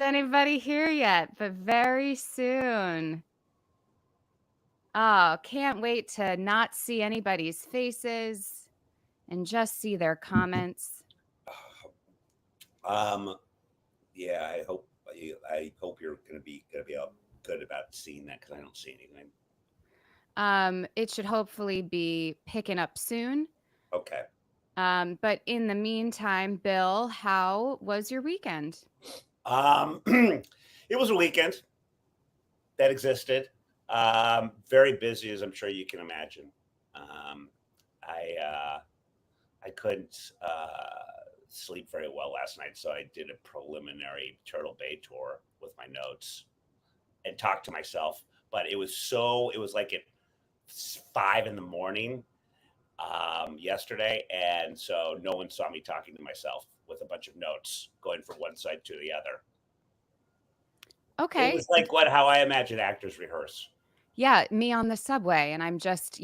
anybody here yet, but very soon. Oh, can't wait to not see anybody's faces and just see their comments. Um, yeah, I hope you're gonna be good about seeing that because I don't see anything. It should hopefully be picking up soon. Okay. But in the meantime, Bill, how was your weekend? It was a weekend that existed. Very busy, as I'm sure you can imagine. Um, I I couldn't sleep very well last night, so I did a preliminary Turtle Bay tour with my notes and talked to myself. But it was like at 5 in the morning yesterday, and so no one saw me talking to myself with a bunch of notes going from one side to the other. It Okay. was like what how I imagine actors rehearse. Yeah, me on the subway, and I'm just,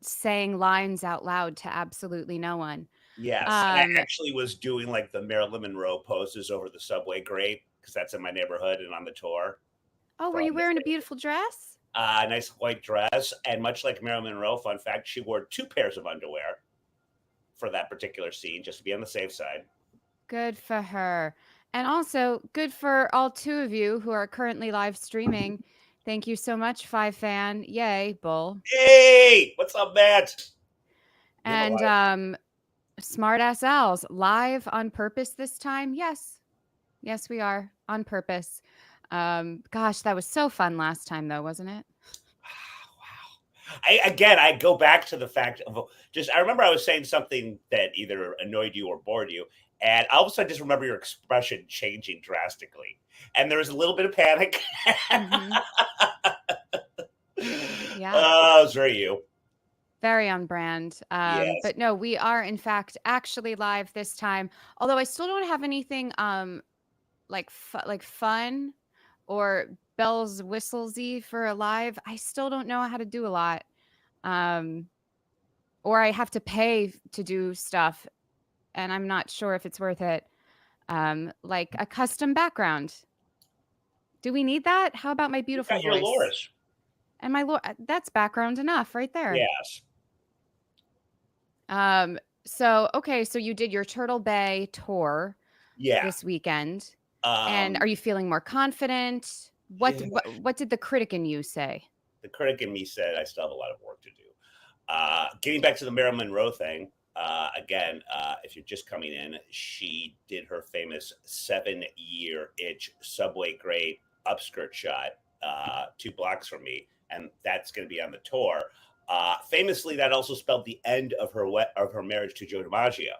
saying lines out loud to absolutely no one. Yes, and I Um, actually was doing like the Marilyn Monroe poses over the subway grate because that's in my neighborhood and on the tour oh, were from you the wearing a beautiful dress? nice white dress. And much like Marilyn Monroe, fun fact, she wore two pairs of underwear for that particular scene just to be on the safe side. Good for her. And also, good for all two of you who are currently live streaming. Thank you so much, Five Fan. Yay, Bull. Hey, what's up, Matt? You know And what? Smart Ass Owls, live on purpose this time? Yes. Yes, we are on purpose. Gosh, that was so fun last time, though, wasn't it? Wow. I go back to the fact of just I remember I was saying something that either annoyed you or bored you, and all of a sudden I just remember your expression changing drastically, and there was a little bit of panic. Mm-hmm. Yeah. Oh, it was very you. Very on brand. Yes. But no, we are in fact actually live this time. Although I still don't have anything like fun or bells whistlesy for a live. I still don't know how to do a lot. Um, or I have to pay to do stuff, and I'm not sure if it's worth it. Like a custom background. Do we need that? How about my You beautiful got your voice? Loris. And that's background enough right there. Yes. Um, so okay, so you did your Turtle Bay tour Yeah. this weekend, and Um, are you feeling more confident? What yeah. what did the critic in you say? The critic in me said I still have a lot of work to do. Getting back to the Marilyn Monroe thing, again, if you're just coming in, she did her famous 7 year itch subway grade upskirt shot 2 blocks from me, and that's going to be on the tour. Famously, that also spelled the end of her marriage to Joe DiMaggio,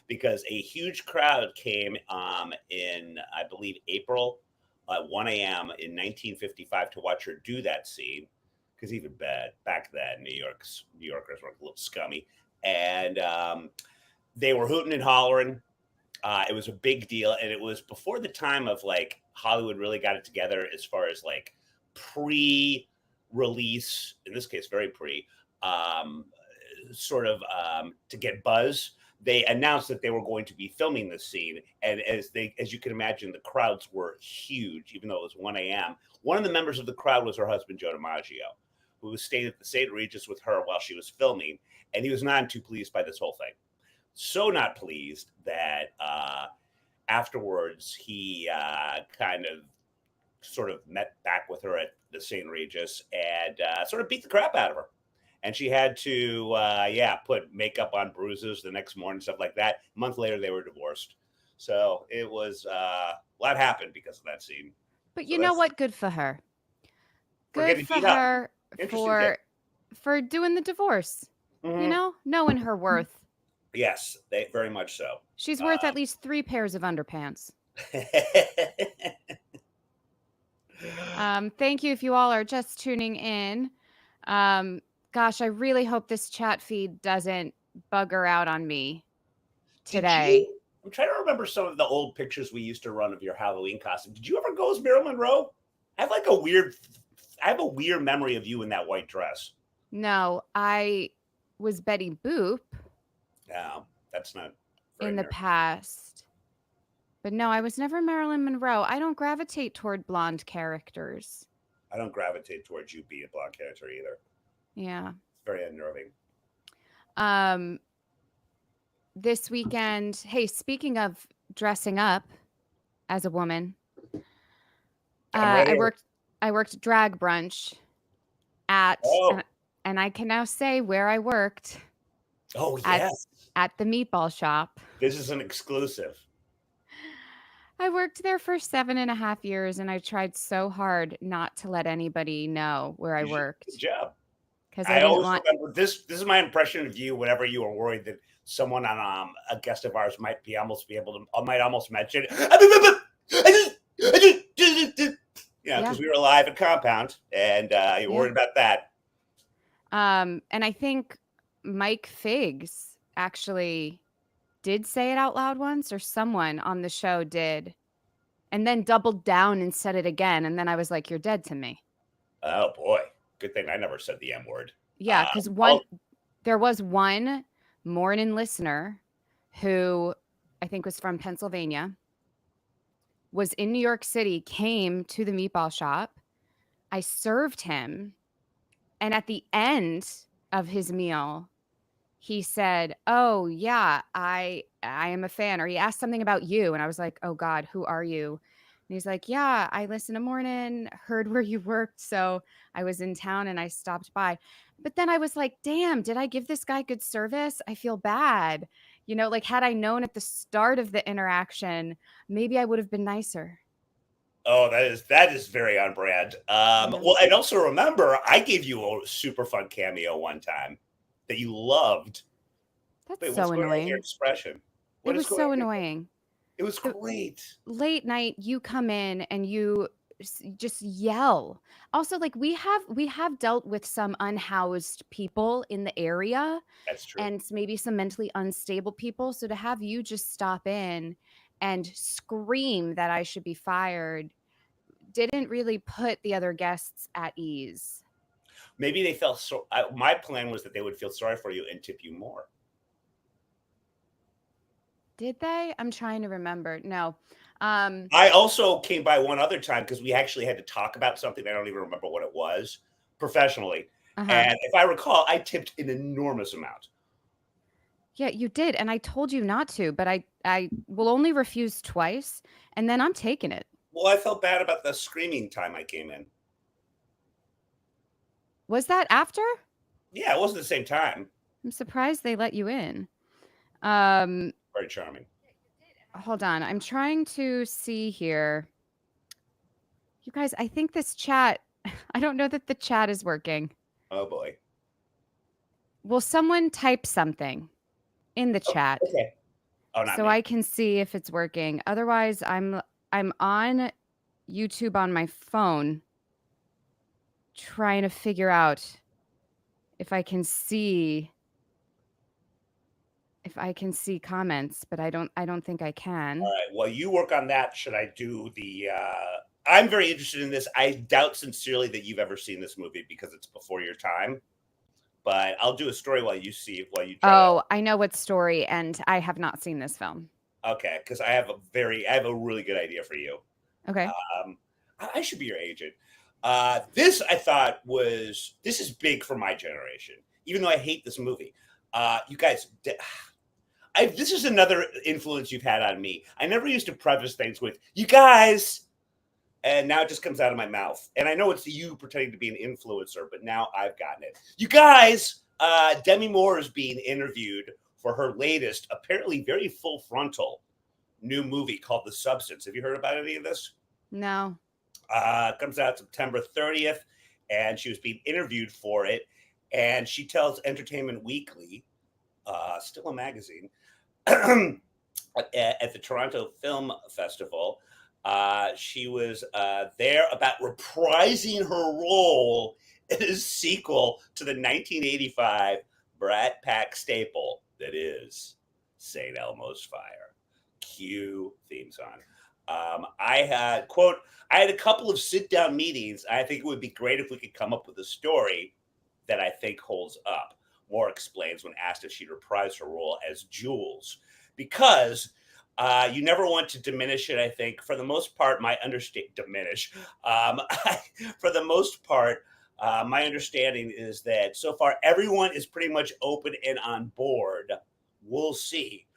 because a huge crowd came in, I believe, April at 1 a.m. in 1955 to watch her do that scene. Because even back then, New Yorkers were a little scummy, and they were hooting and hollering. It was a big deal, and it was before the time of like Hollywood really got it together as far as like pre-release, in this case, very pre, um, sort of to get buzz. They announced that they were going to be filming this scene, and as you can imagine, the crowds were huge, even though it was 1 a.m. One of the members of the crowd was her husband, Joe DiMaggio, who was staying at the St. Regis with her while she was filming, and he was not too pleased by this whole thing. So not pleased that afterwards he kind of sort of met back with her at the St. Regis and sort of beat the crap out of her. And she had to, yeah, put makeup on bruises the next morning, stuff like that. A month later, they were divorced. So it was a lot happened because of that scene. But So you know that's what? Good for her. for Good getting for beat up. her Interesting take. for doing the divorce. Hmm. Knowing her worth. Yes, they very much so. She's worth Uh, at least 3 pairs of underpants. Thank you if you all are just tuning in. Um, Gosh, I really hope this chat feed doesn't bugger out on me Did today. you? I'm trying to remember some of the old pictures we used to run of your Halloween costume. Did you ever go as Marilyn Monroe? I have like a weird, I have a weird memory of you in that white dress. No, I was Betty Boop No, that's not very in the American. past. But no, I was never Marilyn Monroe. I don't gravitate toward blonde characters. I don't gravitate towards you being a blonde character either. Yeah. It's very unnerving. Um, this weekend, hey, speaking of dressing up as a woman, I'm I ready. worked drag brunch at Oh, and I can now say where I worked oh at yes. the meatball shop. This is an exclusive. I worked there for 7.5 years, and I tried so hard not to let anybody know where I Good worked job. because I I didn't always want. remember this. This is my impression of you. Whenever you were worried that someone on a guest of ours might be almost be able to, might almost mention, Yeah, because we were live at Compound, and you were yeah. worried about that. And I think Mike Figs actually did say it out loud once, or someone on the show did, and then doubled down and said it again. And then I was like, "You're dead to me." Oh boy, good thing I never said the M word. Yeah, because Oh, there was one morning listener who I think was from Pennsylvania, was in New York City, came to the meatball shop. I served him. And at the end of his meal, he said, "Oh, yeah, I am a fan." Or he asked something about you. And I was like, "Oh, God, who are you?" And he's like, "Yeah, I listen to Mornin, heard where you worked. So I was in town and I stopped by." But then I was like, damn, did I give this guy good service? I feel bad. Like had I known at the start of the interaction, maybe I would have been nicer. oh, that is very on brand. Yeah. Well, and also remember, I gave you a super fun cameo one time that you loved. That's Wait, what's so going on with your annoying. expression? It What is was going on so with your? annoying. It was The great. late night you come in and you just yell. Also, like we have dealt with some unhoused people in the area That's true. and maybe some mentally unstable people, so to have you just stop in and scream that I should be fired didn't really put the other guests at ease. Maybe they felt so. My plan was that they would feel sorry for you and tip you more. Did they? I'm trying to remember. No. um I also came by one other time because we actually had to talk about something. I don't even remember what it was professionally. uh-huh. And if I recall, I tipped an enormous amount. Yeah, you did, and I told you not to, but I will only refuse twice, and then I'm taking it. Well, I felt bad about the screaming time I came in. Was that after? Yeah, it wasn't the same time. I'm surprised they let you in. Um, Very charming. hold on. I'm trying to see here. You guys, I think this chat, I don't know that the chat is working. Oh boy. Will someone type something in the Oh, chat okay. Oh, not so me. I can see if it's working? Otherwise, I'm on YouTube on my phone trying to figure out if I can see comments, but I don't think I All can. right. While you work on that, should I do the? I'm very interested in this. I doubt sincerely that you've ever seen this movie because it's before your time. But I'll do a story while you try to. Oh, I know what story, and I have not seen this film. Okay, because I have a really good idea for you. Okay. I should be your agent. This I thought was this is big for my generation, even though I hate this movie. You guys, this is another influence you've had on me. I never used to preface things with "you guys," and now it just comes out of my mouth. And I know it's you pretending to be an influencer, but now I've gotten it. You guys, Demi Moore is being interviewed for her latest, apparently very full frontal new movie called The Substance. Have you heard about any of this? No. Comes out September 30th, and she was being interviewed for it. And she tells Entertainment Weekly, still a magazine, at the Toronto Film Festival, she was there about reprising her role in a sequel to the 1985 Brat Pack staple that is St. Elmo's Fire. Cue theme song. I had quote. I had a couple of sit-down meetings. I think it would be great if we could come up with a story that I think holds up. Moore explains when asked if she'd reprise her role as Jules, because You never want to diminish it, I think. For the most part, my understand diminish. Um, for the most part, my understanding is that so far everyone is pretty much open and on board. We'll see.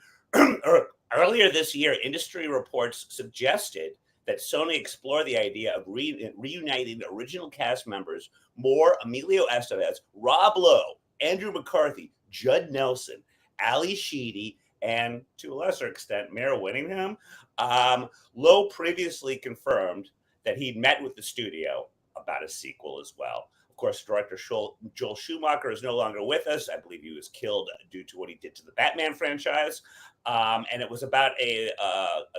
Earlier this year, industry reports suggested that Sony explore the idea of reuniting the original cast members more Emilio Estevez, Rob Lowe, Andrew McCarthy, Judd Nelson, Ali Sheedy, and to a lesser extent, Mayor Winningham. Lowe previously confirmed that he'd met with the studio about a sequel as well. Of course, director Joel Schumacher is no longer with us. I believe he was killed due to what he did to the Batman franchise. And it was about a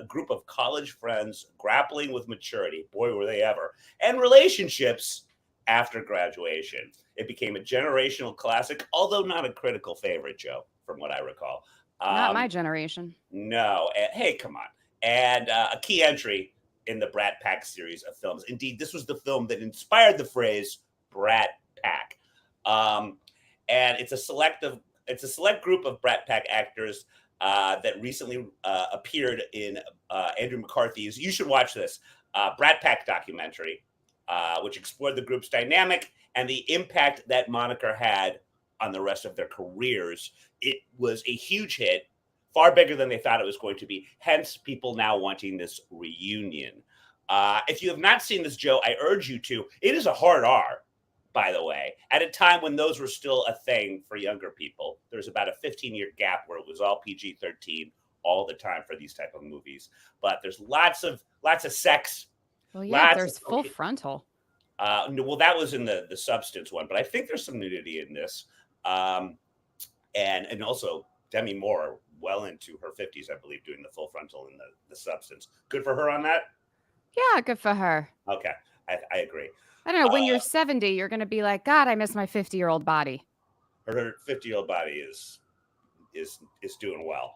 group of college friends grappling with maturity. Boy, were they ever. And relationships after graduation. It became a generational classic, although not a critical favorite, Joe, from what I recall. Not my Um, generation. no, hey, come on. And a key entry in the Brat Pack series of films. Indeed, this was the film that inspired the phrase Brat Pack. Um, and it's a select group of Brat Pack actors that recently appeared in Andrew McCarthy's. You should watch this Brat Pack documentary, which explored the group's dynamic and the impact that moniker had on the rest of their careers. It was a huge hit, far bigger than they thought it was going to be. Hence, people now wanting this reunion. If you have not seen this, Joe, I urge you to. It is a hard R, by the way, at a time when those were still a thing for younger people. There's about a 15-year gap where it was all PG-13 all the time for these type of movies. But there's lots of sex, Well, yeah, lots of there's full frontal. well, that was in the substance one, but I think there's some nudity in this, um, and also Demi Moore, well into her 50s, I believe, doing the full frontal in the substance. Good for her on that. Yeah, good for her. Okay, I agree. I don't know. When Uh, you're 70, you're going to be like, God, I miss my 50-year-old body. her 50-year-old body is doing well.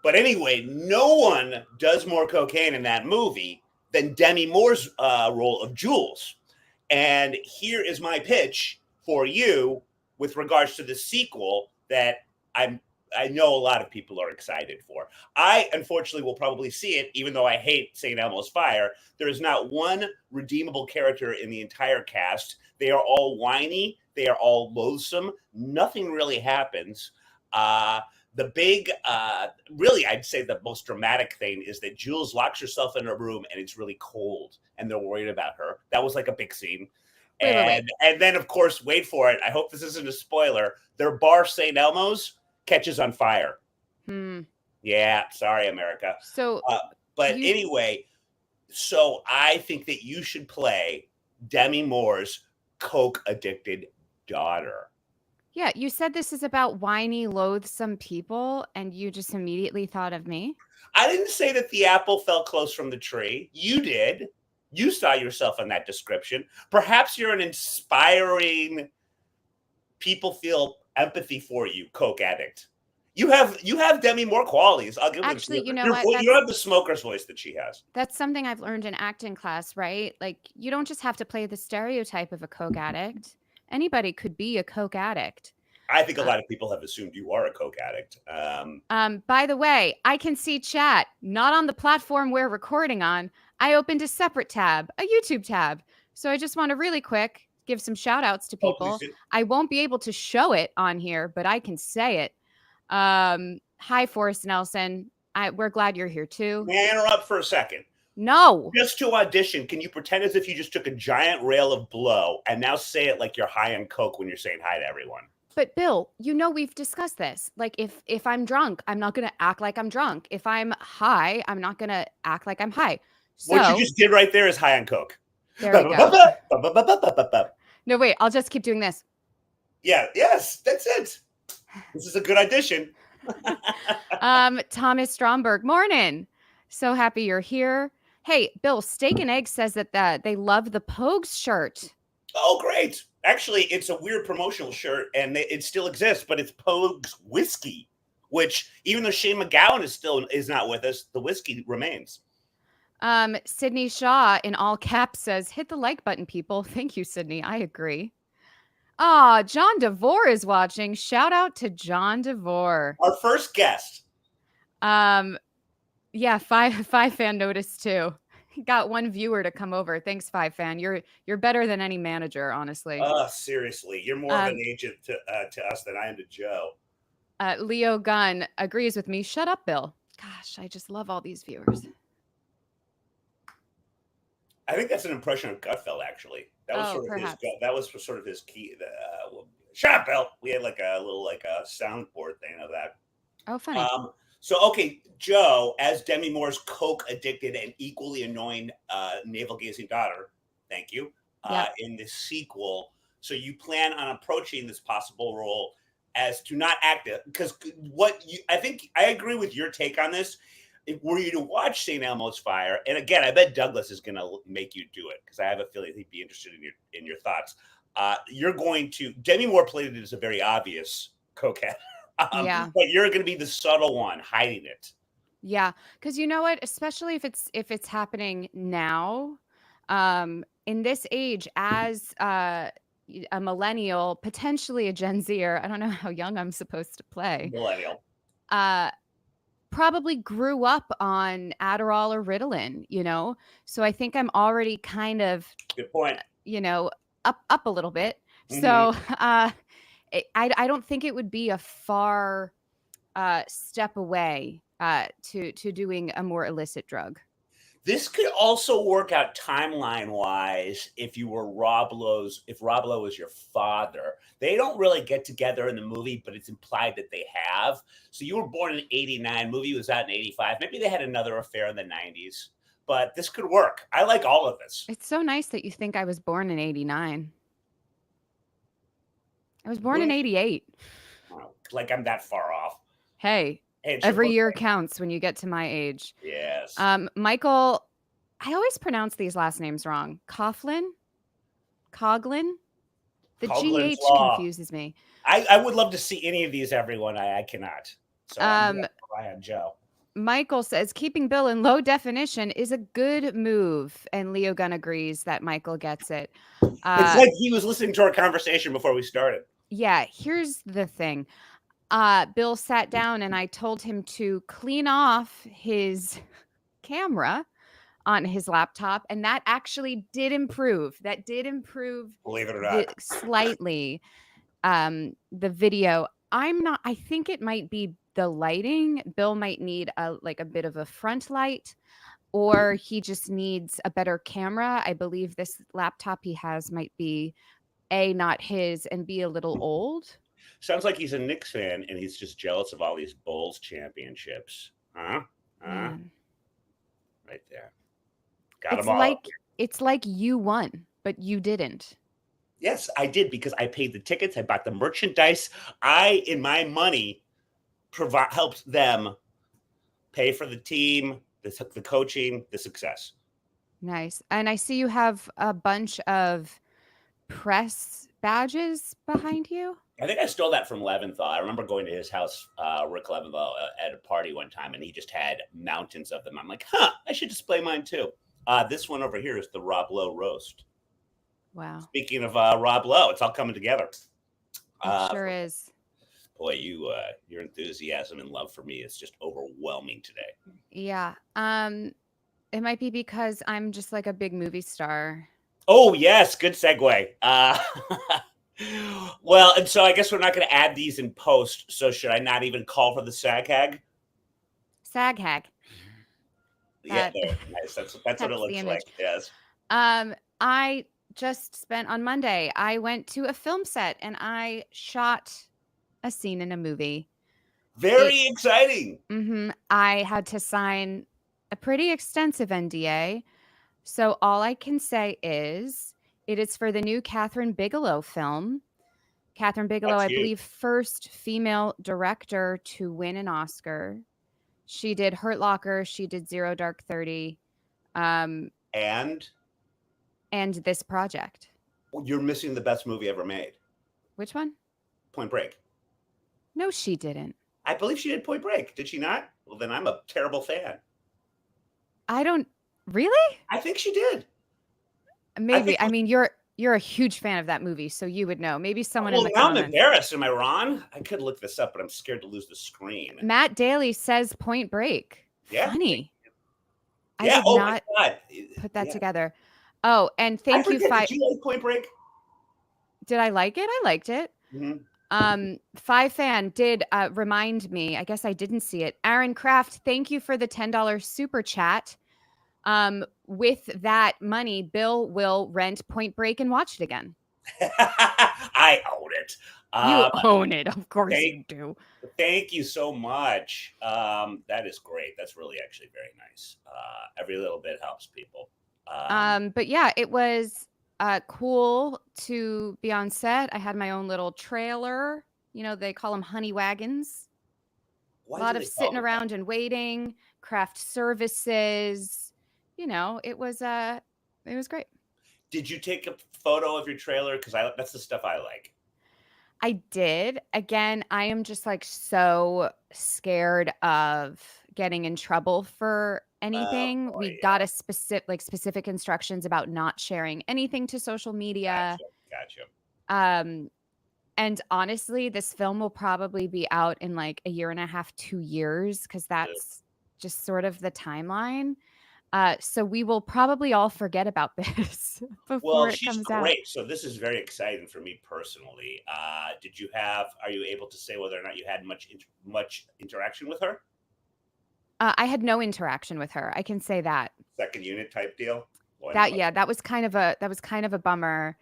But anyway, no one does more cocaine in that movie than Demi Moore's role of Jules. And here is my pitch for you with regards to the sequel that I know a lot of people are excited for. I unfortunately will probably see it, even though I hate St. Elmo's Fire. There is not one redeemable character in the entire cast. They are all whiny. They are all loathsome. Nothing really happens. The big, really, I'd say the most dramatic thing is that Jules locks herself in a room and it's really cold and they're worried about her. That was like a big scene. Wait. And then, of course, wait for it. I hope this isn't a spoiler. Their bar, St. Elmo's, catches on fire. Hmm. Yeah, sorry, America. So Uh, but you, anyway, so I think that you should play Demi Moore's coke addicted daughter. yeah, you said this is about whiny, loathsome people, and you just immediately thought of me. I didn't say that the apple fell close from the tree. You did. You saw yourself in that description. Perhaps you're an inspiring, people feel empathy for you, coke addict. You have Demi Moore qualities. I'll give it to Actually, you. you know what? You don't have the smoker's voice that she has. That's something I've learned in acting class, right? Like, you don't just have to play the stereotype of a coke addict. Anybody could be a coke addict. I think a Uh, lot of people have assumed you are a coke addict. by the way, I can see chat, not on the platform we're recording on. I opened a separate tab, a YouTube tab. So I just want to really quick give some shout outs to Oh, please people. do. I won't be able to show it on here, but I can say it. Hi, Forrest Nelson. We're glad you're here too. May I interrupt for a second? No, Just to audition, can you pretend as if you just took a giant rail of blow and now say it like you're high on coke when you're saying hi to everyone? but Bill, you know we've discussed this. Like if I'm drunk, I'm not gonna act like I'm drunk. If I'm high, I'm not gonna act like I'm high. What you So just did right there is high on coke. there we go. No, wait, I'll just keep doing this. Yeah, yes, that's it. This is a good audition. Thomas Stromberg, morning. So happy you're here. Hey, Bill, Steak and Egg says that they love the Pogues shirt. Oh, great. Actually, it's a weird promotional shirt, and it still exists, but it's Pogues whiskey, which even though Shane McGowan is not with us, the whiskey remains. Sydney Shaw in all caps says, hit the like button, people. Thank you, Sydney. I agree. Ah, John DeVore is watching. Shout out to John DeVore. Our first guest. Yeah, five fan noticed too. Got one viewer to come over. Thanks, five fan. You're better than any manager, honestly. Seriously, you're more of an Um, agent to us than I am to Joe. Leo Gunn agrees with me. Shut up, Bill. Gosh, I just love all these viewers. I think that's an impression of Gutfeld. Actually, that was Oh, sort of his. perhaps. That was sort of his key. Shut up, Bill. We had like a little like a soundboard thing of that. Oh, funny. So okay, Joe, as Demi Moore's coke addicted and equally annoying navel gazing daughter, thank you, Yep. in this sequel. So you plan on approaching this possible role as to not act it because what you I think I agree with your take on this. If were you to watch St. Elmo's Fire, and again, I bet Douglas is going to make you do it because I have a feeling he'd be interested in your thoughts. You're going to Demi Moore played it as a very obvious cokehead. Yeah. But you're going to be the subtle one hiding it. Yeah, because you know what? Especially if it's happening now, in this age, as a millennial, potentially a Gen Zer, I don't know how young I'm supposed to play. Millennial. Uh, Probably grew up on Adderall or Ritalin, so I think I'm already kind of, Good point. you know, up a little bit. Mm-hmm. So I don't think it would be a far step away to doing a more illicit drug. This could also work out timeline wise if you were if Rob Lowe was your father. They don't really get together in the movie, but it's implied that they have. So you were born in '89, movie was out in '85. Maybe they had another affair in the '90s, but this could work. I like all of this. It's so nice that you think I was born in 89. I was born in Really? 88. Like I'm that far off. Hey, Hey, it's your every year birthday. counts when you get to my age. Yes. Michael, I always pronounce these last names wrong. Coglin? The Coughlin's GH Law. confuses me. I would love to see any of these, everyone. I cannot. So I'm going Um, to rely on Joe. Michael says keeping Bill in low definition is a good move, and Leo Gunn agrees that Michael gets it. It's like he was listening to our conversation before we started. Yeah, here's the thing. Bill sat down and I told him to clean off his camera on his laptop, and that actually did improve. That did improve Believe it or the not. slightly the video. I think it might be the lighting. Bill might need a bit of a front light, or he just needs a better camera. I believe this laptop he has might be A, not his, and B, a little old. Sounds like he's a Knicks fan and he's just jealous of all these Bulls championships. Huh? Huh? Man. Right there. Got It's them all. like it's like you won, but you didn't. Yes, I did because I paid the tickets. I bought the merchandise. I, in my money, helped them pay for the team, the coaching, the success. Nice. And I see you have a bunch of press badges behind you. I think I stole that from Leventhal. I remember going to his house, Rick Leventhal, at a party one time, and he just had mountains of them. I'm like, I should display mine too. This one over here is the Rob Lowe roast. Wow. Speaking of Rob Lowe, it's all coming together. It sure is. Boy, your enthusiasm and love for me is just overwhelming today. Yeah. It might be because I'm just like a big movie star. Oh yes, good segue. Well, and so I guess we're not going to add these in post. So should I not even call for the SAG hag? Sag hag. Yeah, That there. Nice. That's what it that's the looks image. like. Yes. I just spent on Monday. I went to a film set and I shot a scene in a movie. It Very exciting. I had to sign a pretty extensive NDA. So all I can say is it is for the new Catherine Bigelow film. Catherine Bigelow, That's I huge. believe, first female director to win an Oscar. She did Hurt Locker. She did Zero Dark 30. Um, And and this project. you're missing the best movie ever made. Which one? Point Break. No, she didn't. I believe she did Point Break. Did she not? Well, then I'm a terrible fan. I don't really. I think she did. I think. Maybe. I mean, you're a huge fan of that movie, so you would know. Maybe someone in Well, the now I'm comments. embarrassed. Am I wrong? I could look this up, but I'm scared to lose the screen. Matt Daly says Point Break. Yeah. Funny. I Yeah. did Oh my not God. put that Yeah. together. Oh, and I thank you, forget. Did you like Point Break? did I like it? I liked it. Mhm. Five fan did remind me. I guess I didn't see it. Aaron Kraft, thank you for the $10 super chat. With that money, Bill will rent Point Break and watch it again. I own it. You Um, own it, of course thank you do. Thank you so much. That is great. That's really actually very nice. Every little bit helps people. But yeah, it was cool to be on set. I had my own little trailer. You know, they call them honey wagons. A Why do lot of they call sitting them that? around and waiting, craft services. You know, it was great. Did you take a photo of your trailer? Because I that's the stuff I like. I did. Again, I am just like so scared of getting in trouble for Oh anything. boy, We got yeah. a specific instructions about not sharing anything to social media. Gotcha, gotcha. Um and honestly, this film will probably be out in like a year and a half, 2 years because that's just sort of the timeline. So we will probably all forget about this before Well, it she's comes out. great. So this is very exciting for me personally. Are you able to say whether or not you had much interaction with her? I had no interaction with her. I can say that. Second unit type deal? That yeah, that was kind of a bummer,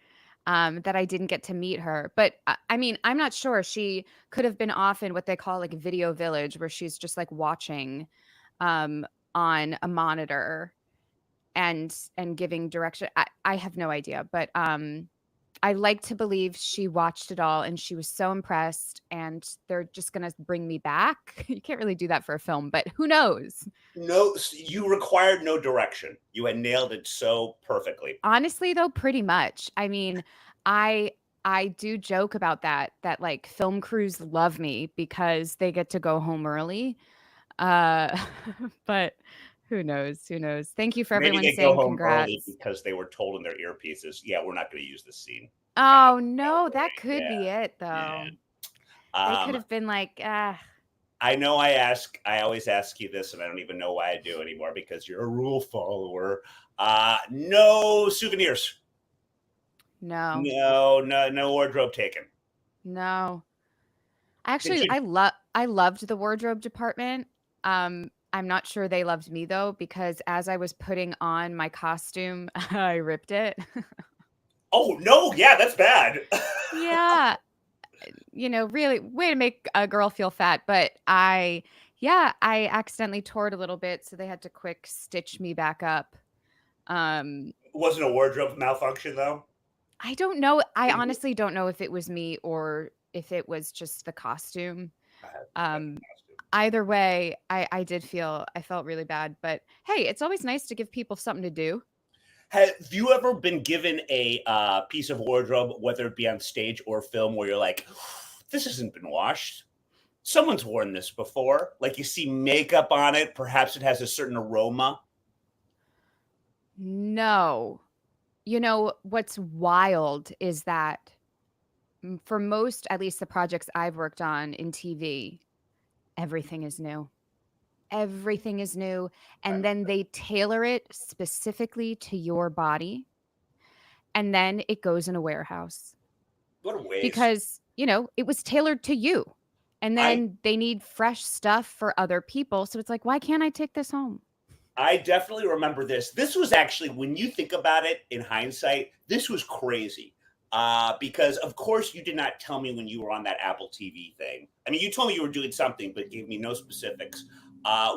that I didn't get to meet her, but, I mean, I'm not sure, she could have been off in what they call, like, video village, where she's just, like, watching, um, on a monitor and giving direction. I have no idea, but, I like to believe she watched it all and she was so impressed, and they're just gonna bring me back. You can't really do that for a film, but who knows? No, you required no direction. You had nailed it so perfectly. Honestly, though, pretty much. I mean, I I do joke about that, like, film crews love me because they get to go home early, uh, but who knows, who knows? Thank you for Maybe everyone they go saying home early congrats. because they were told in their earpieces, "Yeah, we're not going to use this scene. Oh, Don't no, that worry." could be Yeah, it, yeah. though. They could Um, have been like, "Ah, I know I always ask you this, and I don't even know why I do anymore because you're a rule follower. No souvenirs. no, No, no, no wardrobe taken. no." Did Actually, you? I loved the wardrobe department. I'm not sure they loved me, though, because as I was putting on my costume, I ripped it. Oh no, yeah, that's bad. Yeah, you know, really way to make a girl feel fat, but I accidentally tore it a little bit, so they had to quick stitch me back up. Um, Wasn't a wardrobe malfunction though. I don't know. I Didn't honestly don't know if it was me or if it was just the costume. have Um, either way, I did feel I felt really bad, but hey, it's always nice to give people something to do. Have you ever been given a piece of wardrobe, whether it be on stage or film, where you're like, this hasn't been washed? Someone's worn this before. Like you see makeup on it. Perhaps it has a certain aroma. No. You know, what's wild is that for most, at least the projects I've worked on in TV, everything is new. Everything is new, and then they tailor it specifically to your body, and then it goes in a warehouse What a waste. because, you know, it was tailored to you, and I then they need fresh stuff for other people, so it's like, "Why can't I take this home?" I definitely remember this. This was actually, when you think about it in hindsight, this was crazy. Because of course you did not tell me when you were on that Apple TV thing. I mean, you told me you were doing something, but gave me no specifics.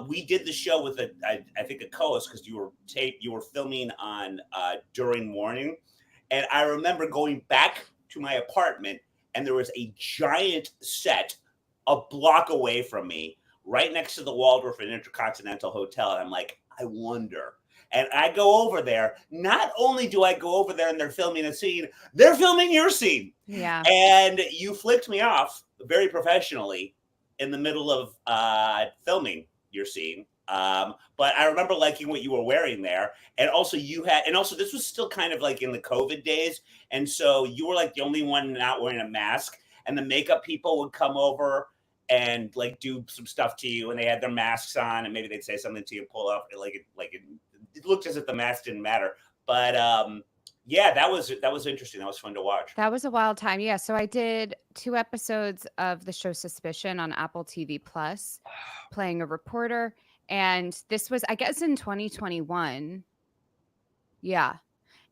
We did the show with I think a co-host because you were filming on during morning, and I remember going back to my apartment, and there was a giant set a block away from me, right next to the Waldorf and Intercontinental Hotel, and I'm like, I wonder. And I go over there. Not only do I go over there and they're filming a scene, they're filming your scene. Yeah. And you flicked me off very professionally in the middle of filming your scene. But I remember liking what you were wearing there. And also, this was still kind of like in the COVID days. And so you were like the only one not wearing a mask. And the makeup people would come over and like do some stuff to you, and they had their masks on, and maybe they'd say something to you, pull up, it looked as if the mask didn't matter. But yeah, that was interesting. That was fun to watch. That was a wild time. Yeah, so I did 2 episodes of the show Suspicion on Apple TV Plus, playing a reporter, and this was, I guess, in 2021. Yeah.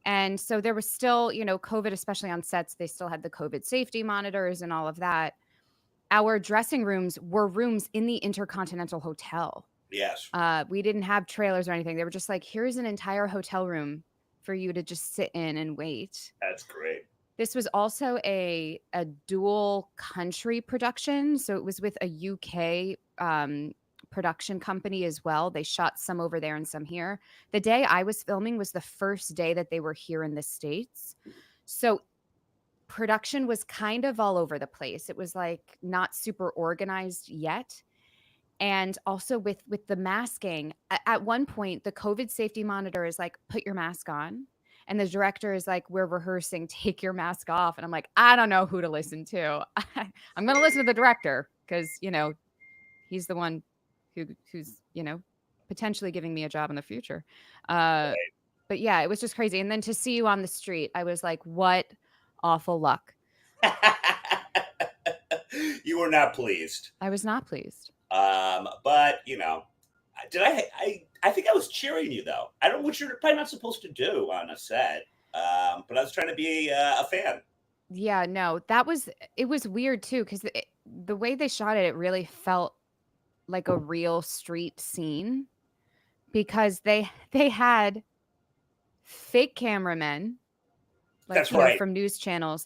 And so there was still, COVID, especially on sets, they still had the COVID safety monitors and all of that. Our dressing rooms were rooms in the Intercontinental Hotel. Yes, We didn't have trailers or anything. They were just like, here's an entire hotel room for you to just sit in and wait. that's great. This was also a dual country production. So it was with a UK production company as well. They shot some over there and some here. The day I was filming was the first day that they were here in the States. So production was kind of all over the place. It was like not super organized yet. And also with the masking, at one point the COVID safety monitor is like, put your mask on. And the director is like, we're rehearsing, take your mask off. And I'm like, I don't know who to listen to. I'm going to listen to the director because, he's the one who's, potentially giving me a job in the future. But yeah, it was just crazy. And then to see you on the street, I was like, what awful luck. You were not pleased. I was not pleased. But did I think I was cheering you though. I don't know what you're probably not supposed to do on a set. But I was trying to be a fan. Yeah, no, it was weird too because the way they shot it, it really felt like a real street scene because they had fake cameramen, like, That's right. from news channels,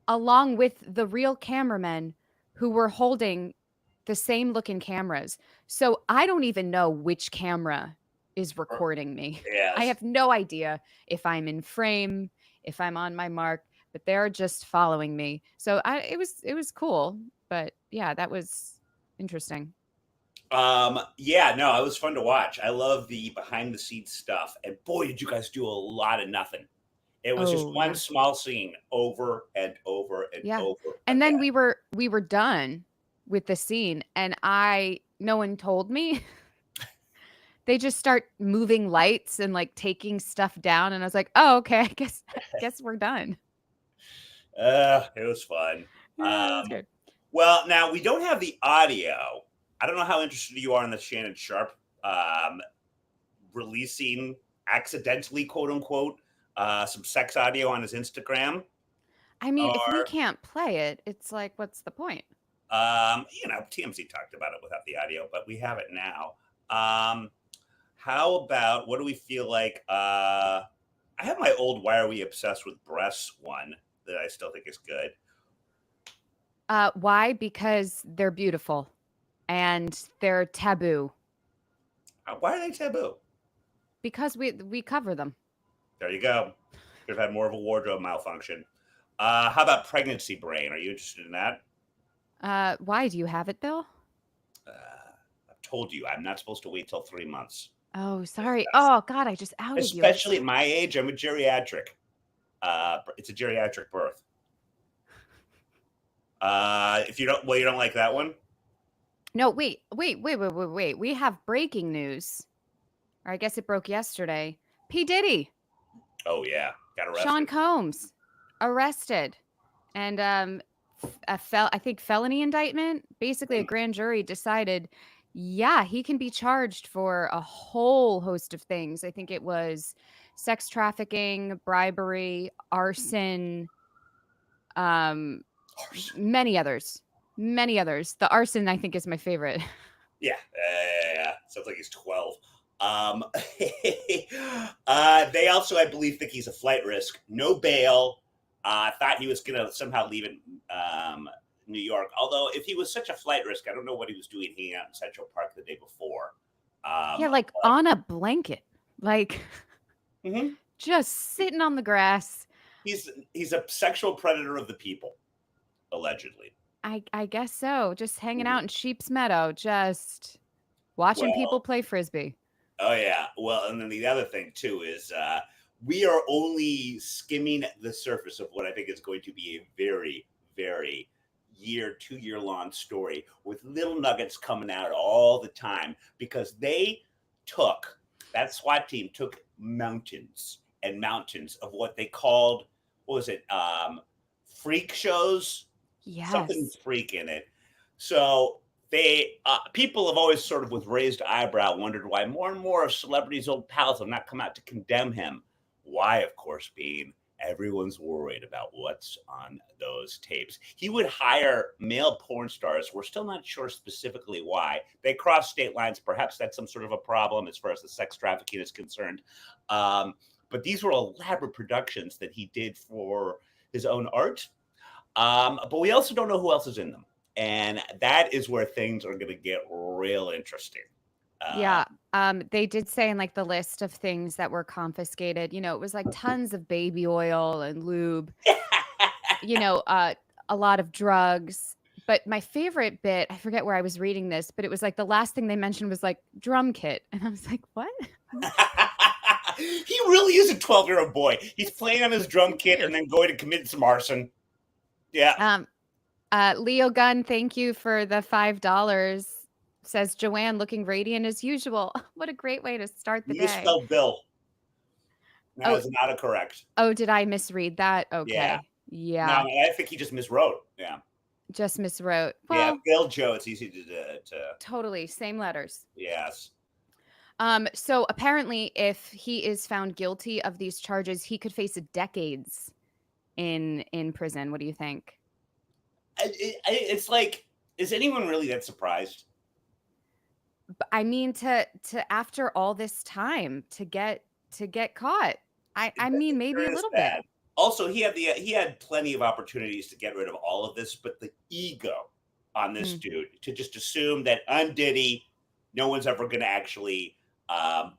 along with the real cameramen who were holding the same looking cameras. So I don't even know which camera is recording me. I Yes. have no idea if I'm in frame, if I'm on my mark, but they're just following me. So it was cool, but yeah, that was interesting. Yeah, no, it was fun to watch. I love the behind the scenes stuff. And boy, did you guys do a lot of nothing. It was just Oh, one yeah. small scene over and over and Yeah. over And again. then we were done with the scene and no one told me. They just start moving lights and like taking stuff down and I was like, "Oh, okay. I guess we're done." It was fun. Yeah, it was Um, good. well, now we don't have the audio. I don't know how interested you are in the Shannon Sharp um, releasing accidentally, quote unquote, some sex audio on his Instagram. I mean, if we Or, can't play it, it's like, what's the point? TMZ talked about it without the audio, but we have it now. How about what do we feel like? I have my old "Why Are We Obsessed with Breasts" one that I still think is good. Why? Because they're beautiful and they're taboo Why are they taboo? because we cover them. There you go. Could have had more of a wardrobe malfunction. How about pregnancy brain? Are you interested in that? Why do you have it, Bill? I've told you I'm not supposed to wait till 3 months. Oh, sorry. Oh God, I just outed you. I'm Especially at sorry. my age, I'm a geriatric. It's a geriatric birth. If you don't, well, you don't like that one. No, wait. We have breaking news. Or I guess it broke yesterday. P. Diddy, Oh yeah, got Sean arrested. Combs, arrested, and I think felony indictment. Basically, a grand jury decided, yeah, he can be charged for a whole host of things. I think it was sex trafficking, bribery, arson, um, many others. Many others. The arson, I think, is my favorite. Yeah, sounds like he's 12. Um, they also, I believe, think he's a flight risk. No bail. Thought he was gonna somehow leave in New York. Although, if he was such a flight risk, I don't know what he was doing hanging out in Central Park the day before. Yeah, like on a blanket, like Mhm. just sitting on the grass. He's a sexual predator of the people, allegedly. I guess so. Just hanging Mhm. out in Sheep's Meadow, just watching people Well, play frisbee. oh yeah. Well, and then the other thing too is we are only skimming the surface of what I think is going to be a very, very year, 2 year long story with little nuggets coming out all the time because they took that SWAT team took mountains and mountains of what they called what was it freak shows, something Yes. freak in it. So they people have always sort of with raised eyebrow wondered why more and more of celebrities' old pals have not come out to condemn him. Why, of course, being everyone's worried about what's on those tapes. He would hire male porn stars. We're still not sure specifically why. They cross state lines. Perhaps that's some sort of a problem as far as the sex trafficking is concerned. But these were elaborate productions that he did for his own art. But we also don't know who else is in them. And that is where things are going to get real interesting. Yeah. Um, They did say in like the list of things that were confiscated, it was like tons of baby oil and lube, you know, uh, a lot of drugs. But my favorite bit, I forget where I was reading this, but it was like the last thing they mentioned was like drum kit. And I was like, what? he really is a 12-year-old boy. He's It's, playing on his drum it's kit and weird. then going to commit some arson. Yeah. Um, Leo Gunn, thank you for the $5. Says Joanne looking radiant as usual. What a great way to start the day. Misspelled Bill. That Oh, is not a correct. oh, did I misread that? Yeah. Okay. No, Yeah. I think he just miswrote. Yeah. Just miswrote. Yeah. Well, Bill Joe, it's easy to totally same letters. yes. So apparently if he is found guilty of these charges, he could face decades in prison. What do you think? It's like, is anyone really that surprised? I mean to after all this time to get caught. I mean It maybe a sure is little bit. bad. Also, he had plenty of opportunities to get rid of all of this, but the ego on this Mm. dude to just assume that undiddy, no one's ever going to actually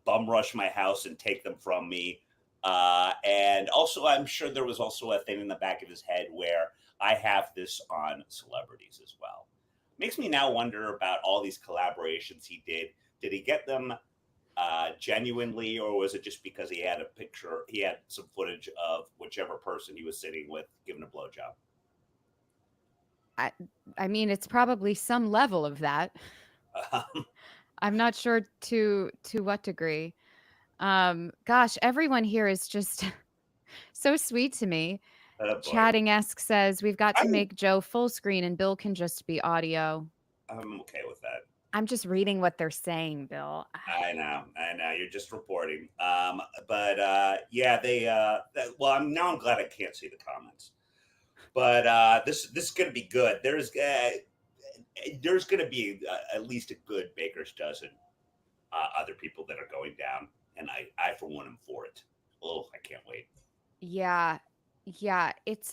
bum rush my house and take them from me. And also, I'm sure there was also a thing in the back of his head where I have this on celebrities as well. Makes me now wonder about all these collaborations he did. Did he get them genuinely, or was it just because he had a picture, he had some footage of whichever person he was sitting with giving a blowjob? I I mean it's probably some level of that. Um, I'm not sure to what degree. Gosh, everyone here is just so sweet to me. oh boy, Chatting-esque says, "We've got to I'm make Joe full screen and Bill can just be audio." I'm okay with that. I'm just reading what they're saying, Bill. I know. You're just reporting. But yeah, well, I'm glad I can't see the comments. But this is going to be good. There's going to be at least a good baker's dozen other people that are going down, and I for one am for it. Oh, I can't wait. Yeah. Yeah, it's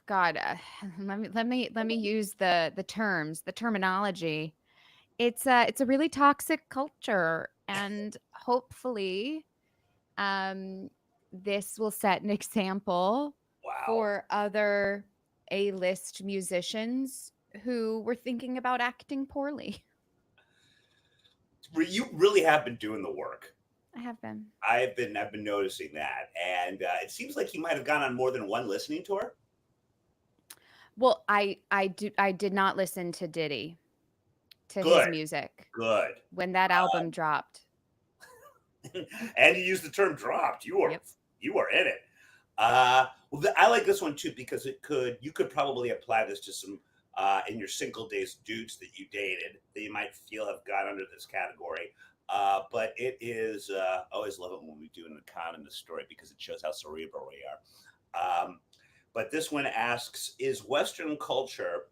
God, let me use the terms, the terminology. It's a really toxic culture and hopefully um this will set an example Wow. for other A-list musicians who were thinking about acting poorly. You really have been doing the work. I have been. I've been noticing that, and it seems like you might have gone on more than one listening tour. Well, I did not listen to Diddy, to his Good, music good. when that album dropped. And you use the term dropped. Yep. You are in it. Well, I like this one too because you could probably apply this to some in your single days dudes that you dated that you might feel have got under this category. But it is I always love it when we do an economist story because it shows how cerebral we are. But this one asks: is Western culture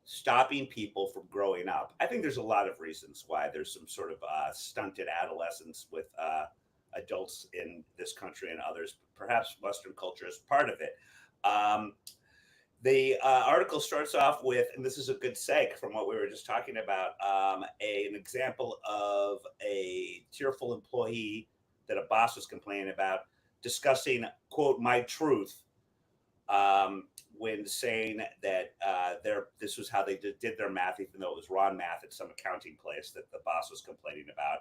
stopping people from growing up? I think there's a lot of reasons why there's some sort of stunted adolescence with adults in this country and others. Perhaps Western culture is part of it. Um, the article starts off with, and this is a good segue from what we were just talking about, an example of a tearful employee that a boss was complaining about discussing, quote, my truth when saying that this was how they did their math, even though it was wrong math at some accounting place that the boss was complaining about.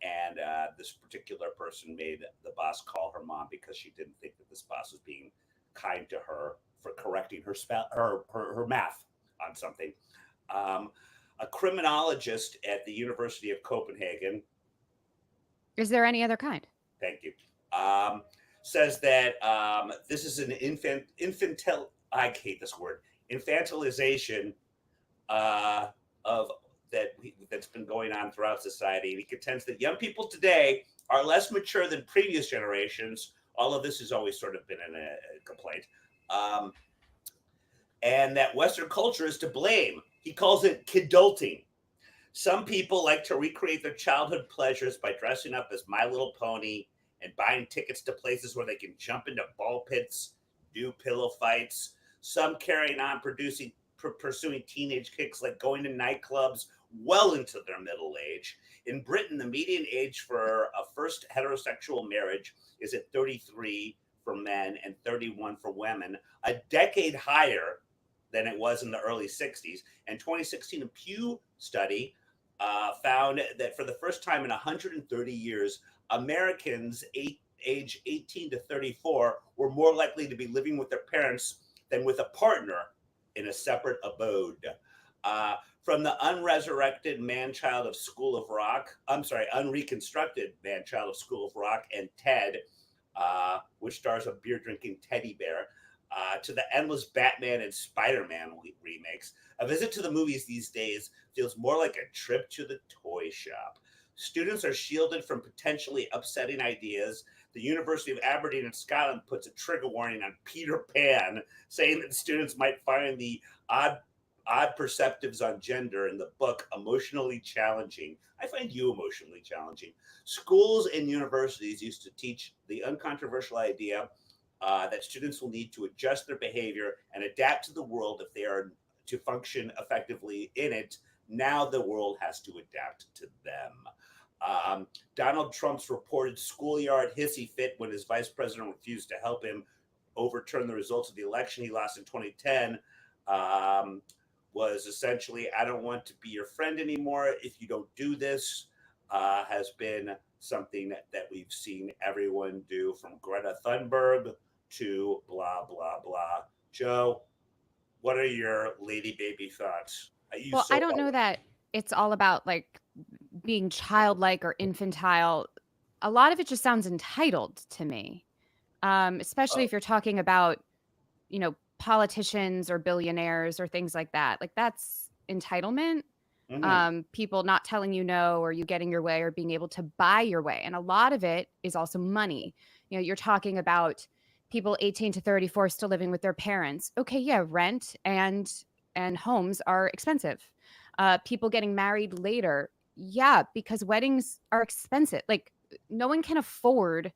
And this particular person made the boss call her mom because she didn't think that this boss was being kind to her for correcting her math on something. Um, a criminologist at the University of Copenhagen, Is there any other kind? thank you, um, says that this is an I hate this word, infantilization uh, of that's been going on throughout society. And he contends that young people today are less mature than previous generations. All of this has always sort of been a complaint. Um, and that Western culture is to blame. He calls it kidulting. Some people like to recreate their childhood pleasures by dressing up as My Little Pony and buying tickets to places where they can jump into ball pits, do pillow fights. Some carrying on pursuing teenage kicks like going to nightclubs well into their middle age. In Britain, the median age for a first heterosexual marriage is at 33 for men and 31 for women, a decade higher than it was in the early 60s. And 2016, a Pew study found that for the first time in 130 years, Americans age 18 to 34 were more likely to be living with their parents than with a partner in a separate abode. From the unresurrected man child of School of Rock, I'm sorry, unreconstructed man child of School of Rock and Ted, which stars a beer drinking teddy bear, to the endless Batman and Spider Man remakes, a visit to the movies these days feels more like a trip to the toy shop. Students are shielded from potentially upsetting ideas. The University of Aberdeen in Scotland puts a trigger warning on Peter Pan, saying that students might find the odd perceptives on gender in the book emotionally challenging. I find you emotionally challenging. Schools and universities used to teach the uncontroversial idea that students will need to adjust their behavior and adapt to the world if they are to function effectively in it. Now the world has to adapt to them. Donald Trump's reported schoolyard hissy fit when his vice president refused to help him overturn the results of the election he lost in 2010 was essentially, I don't want to be your friend anymore if you don't do this, has been something that we've seen everyone do from Greta Thunberg to blah, blah, blah. Joe, what are your lady baby thoughts? You Well, I so don't know that it's all about like being childlike or infantile. A lot of it just sounds entitled to me, especially oh, if you're talking about, politicians or billionaires or things like that. Like that's entitlement. mm-hmm, People not telling you no or you getting your way or being able to buy your way. And a lot of it is also money. You're talking about people 18 to 34 still living with their parents. Okay, yeah, rent and homes are expensive. People getting married later. Yeah, because weddings are expensive. Like no one can afford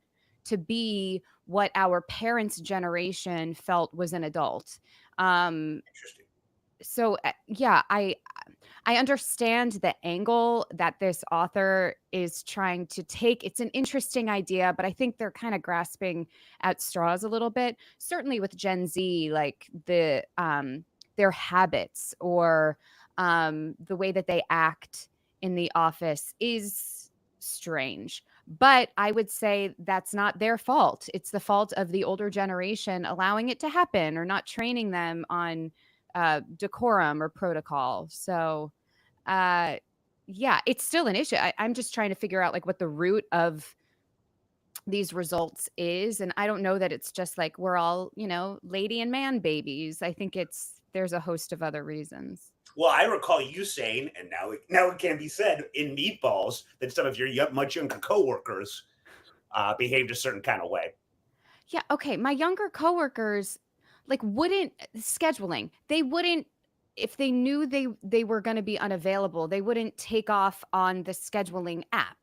to be what our parents' generation felt was an adult. Um, interesting. yeah, I understand the angle that this author is trying to take. It's an interesting idea, but I think they're kind of grasping at straws a little bit. Certainly with Gen Z, like their habits or the way that they act in the office is strange. But I would say that's not their fault. It's the fault of the older generation allowing it to happen or not training them on decorum or protocol. So, uh, yeah, it's still an issue. I'm just trying to figure out like what the root of these results is. And I don't know that it's just like we're all, lady and man babies. I think there's a host of other reasons. Well, I recall you saying, and now it can be said in Meatballs that some of your much younger coworkers behaved a certain kind of way. Yeah, okay. My younger coworkers like wouldn't scheduling. They wouldn't if they knew they were going to be unavailable, they wouldn't take off on the scheduling app.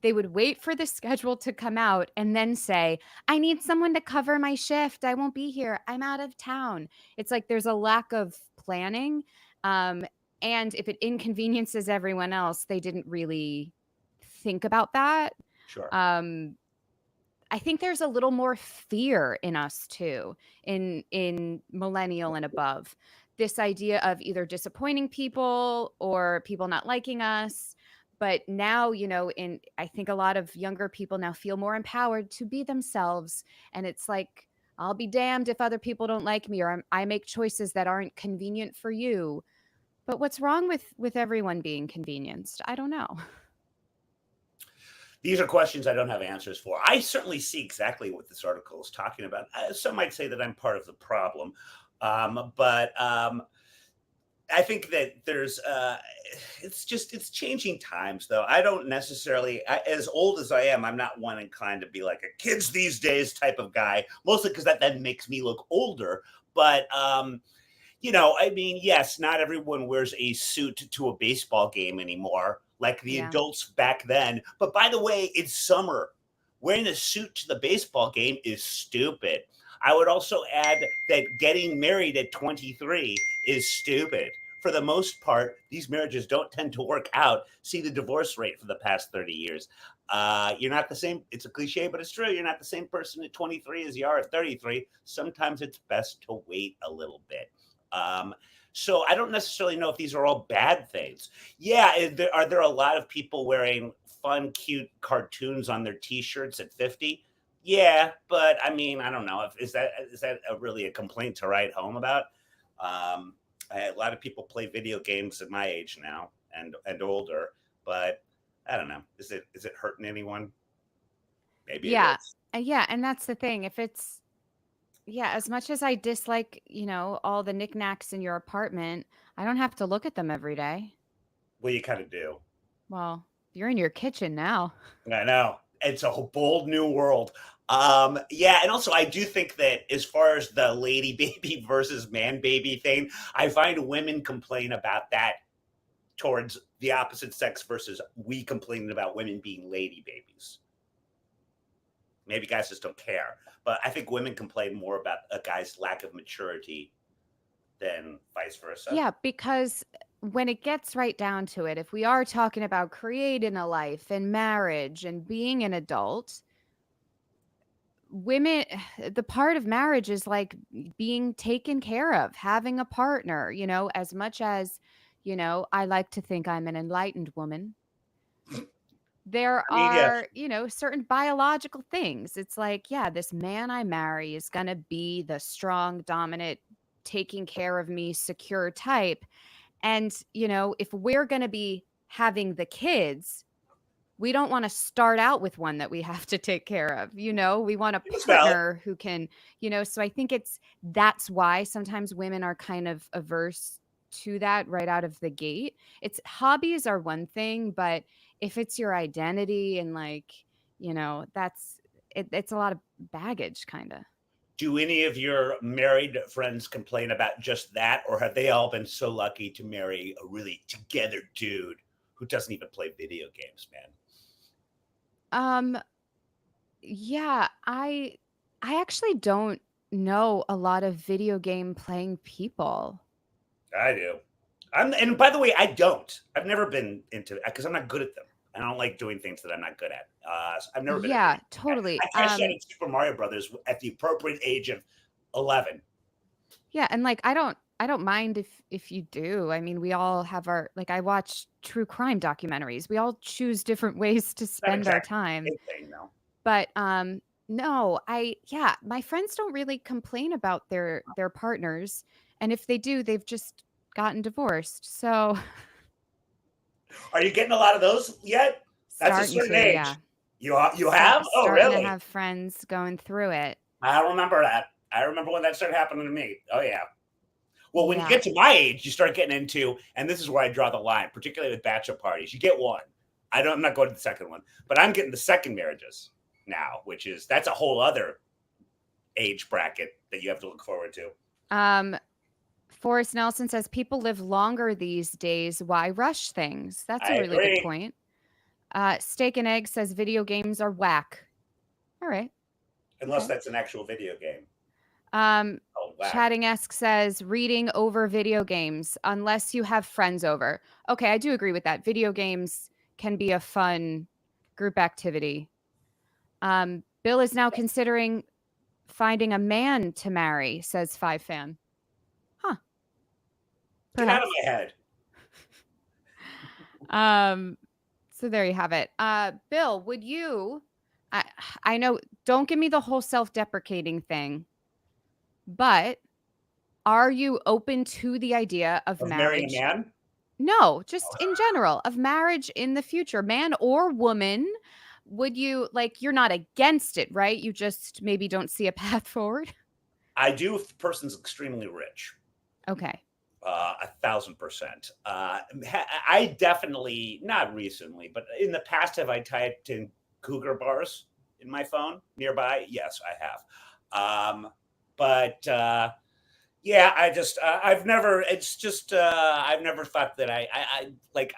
They would wait for the schedule to come out and then say, "I need someone to cover my shift. I won't be here. I'm out of town." It's like there's a lack of planning. Um and if it inconveniences everyone else, they didn't really think about that. Sure. Um I think there's a little more fear in us too, in millennial and above. This idea of either disappointing people or people not liking us. But now, I think a lot of younger people now feel more empowered to be themselves. And it's like, I'll be damned if other people don't like me, or I make choices that aren't convenient for you. But what's wrong with everyone being convenienced? I don't know. These are questions I don't have answers for. I certainly see exactly what this article is talking about. Some might say that I'm part of the problem, but I think that it's changing times though. I don't necessarily, as old as I am, I'm not one inclined to be like a kids these days type of guy. Mostly because that then makes me look older. But I mean, yes, not everyone wears a suit to a baseball game anymore, like the Yeah. adults back then. But by the way, it's summer. Wearing a suit to the baseball game is stupid. I would also add that getting married at 23 is stupid. For the most part, these marriages don't tend to work out. See the divorce rate for the past 30 years. You're not the same. It's a cliche, but it's true. You're not the same person at 23 as you are at 33. Sometimes it's best to wait a little bit. Um, so I don't necessarily know if these are all bad things. Yeah, are there a lot of people wearing fun, cute cartoons on their T-shirts at 50? Yeah, but I mean, I don't know. Is that really a complaint to write home about? Um, a lot of people play video games at my age now and older, but I don't know. Is it hurting anyone? Maybe it Yeah. is. Yeah, and that's the thing. If it's Yeah, as much as I dislike, all the knickknacks in your apartment, I don't have to look at them every day. Well, you kind of do. Well, you're in your kitchen now. I know. It's a bold new world. Yeah, and also I do think that as far as the lady baby versus man baby thing, I find women complain about that towards the opposite sex versus we complaining about women being lady babies. Maybe guys just don't care, but I think women complain more about a guy's lack of maturity than vice versa. Yeah, because when it gets right down to it, if we are talking about creating a life and marriage and being an adult, women, the part of marriage is like being taken care of, having a partner, as much as, I like to think I'm an enlightened woman. There I mean, yes, are, certain biological things. It's like, yeah, this man I marry is going to be the strong, dominant, taking care of me, secure type. And, if we're going to be having the kids, we don't want to start out with one that we have to take care of. We want a it's valid. partner who can, so I think that's why sometimes women are kind of averse to that right out of the gate. It's hobbies are one thing, but if it's your identity and like, it's a lot of baggage kind of. Do any of your married friends complain about just that, or have they all been so lucky to marry a really together dude who doesn't even play video games, man? Um, yeah, I actually don't know a lot of video game playing people. I do. And by the way, I don't. I've never been into it because I'm not good at them. I don't like doing things that I'm not good at. So I've never been a video Yeah, game guy. totally. I cashed out in Super Mario Brothers at the appropriate age of 11. Yeah, and like I don't mind if you do. I mean, we all have our like I watch true crime documentaries. We all choose different ways to Not spend our exactly the time. same thing, though. But no, yeah, my friends don't really complain about their partners, and if they do, they've just gotten divorced. So, Are you getting a lot of those yet? That's a starting certain to, age. yeah. You have? Oh, Starting to really? have friends going through it. I remember that. I remember when that started happening to me. Oh, yeah. Well, when you Yeah. get to my age, you start getting into, and this is where I draw the line, particularly with bachelor parties. You get one. I'm not going to the second one, but I'm getting the second marriages now, that's a whole other age bracket that you have to look forward to. Um Forrest Nelson says people live longer these days. Why rush things? That's a I really good agree, point. Steak and Egg says video games are whack. All right. unless Okay. that's an actual video game. Um, Oh, whack. Chatting Esque says reading over video games unless you have friends over. Okay, I do agree with that. Video games can be a fun group activity. Bill is now considering finding a man to marry, says Five Fan. Huh, Get out of perhaps. my head. Um, so there you have it. Bill, would you I I know don't give me the whole self-deprecating thing. But are you open to the idea of Of marrying a marriage? man? No, just in general, of marriage in the future, man or woman. Would you like, you're not against it, right? You just maybe don't see a path forward? I do if the person's extremely rich. Okay. 1,000%. I definitely, not recently, but in the past, have I typed in cougar bars in my phone nearby? Yes, I have. But yeah, I've never, it's just, I've never thought that like,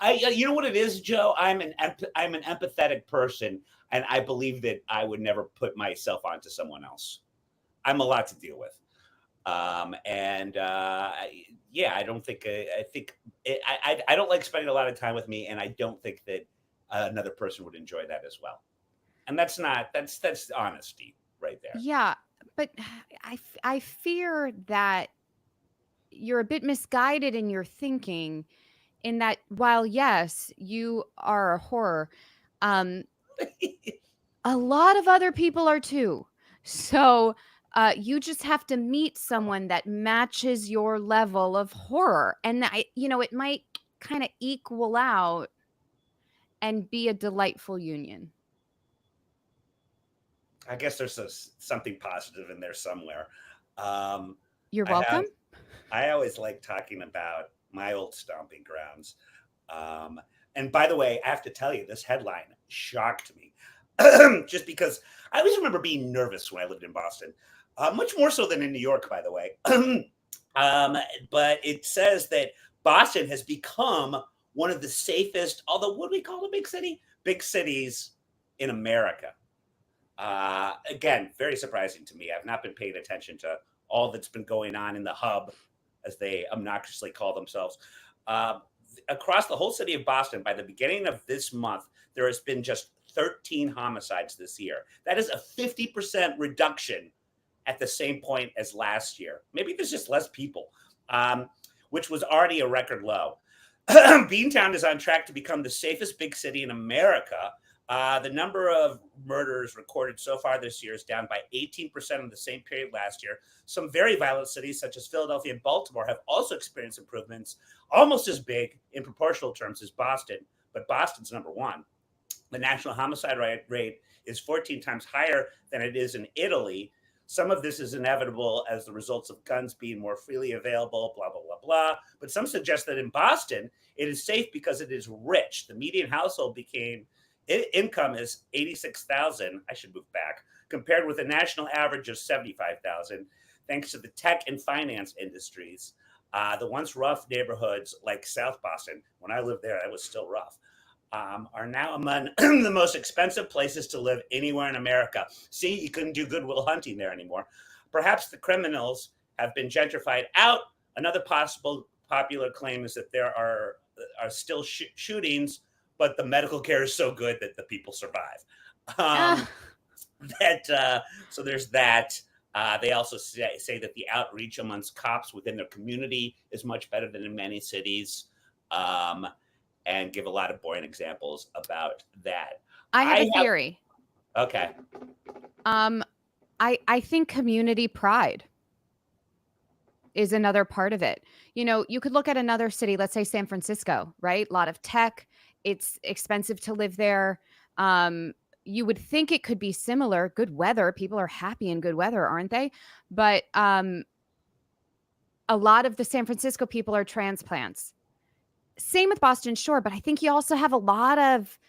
you know what it is, Joe? I'm an empathetic person, and I believe that I would never put myself onto someone else. I'm a lot to deal with. And yeah, I don't think I think I don't like spending a lot of time with me, and I don't think that another person would enjoy that as well. And that's not that's honesty right there. Yeah, but I fear that you're a bit misguided in your thinking, in that while yes, you are a horror, um, a lot of other people are too. So, you just have to meet someone that matches your level of horror, and it might kinda equal out and be a delightful union. I guess there's something positive in there somewhere. Um, You're I have welcome. I always like talking about my old stomping grounds. Um, and by the way, I have to tell you, this headline shocked me. Just because I always remember being nervous when I lived in Boston, much more so than in New York, by the way. um, but it says that Boston has become one of the safest, although what do we call a big city? Big cities in America. Again, very surprising to me. I've not been paying attention to all that's been going on in the hub, as they obnoxiously call themselves. Uh, Across the whole city of Boston, by the beginning of this month, there has been just 13 homicides this year. That is a 50% reduction at the same point as last year. Maybe there's just less people, um, which was already a record low. Beantown is on track to become the safest big city in America. The number of murders recorded so far this year is down by 18% in the same period last year. Some very violent cities, such as Philadelphia and Baltimore, have also experienced improvements, almost as big in proportional terms as Boston, but Boston's number one. The national homicide rate is 14 times higher than it is in Italy. Some of this is inevitable as the results of guns being more freely available, blah, blah, blah, blah. But some suggest that in Boston, it is safe because it is rich. The median household income is 86,000. I should move back, compared with a national average of 75,000, thanks to the tech and finance industries. The once rough neighborhoods like South Boston, when I lived there, it was still rough, are now among the most expensive places to live anywhere in America. See, you couldn't do Goodwill Hunting there anymore. Perhaps the criminals have been gentrified out. Another possible popular claim is that there are still shootings, but the medical care is so good that the people survive. Um, Ah, that So there's that. They also say that the outreach amongst cops within their community is much better than in many cities. Um, and give a lot of boring examples about that. I have a I have theory. Okay. Um, I think community pride is another part of it. You could look at another city, let's say San Francisco, right? A lot of tech, it's expensive to live there. Um, you would think it could be similar, good weather, people are happy in good weather, aren't they? But a lot of the San Francisco people are transplants. Same with Boston, sure, but I think you also have a lot of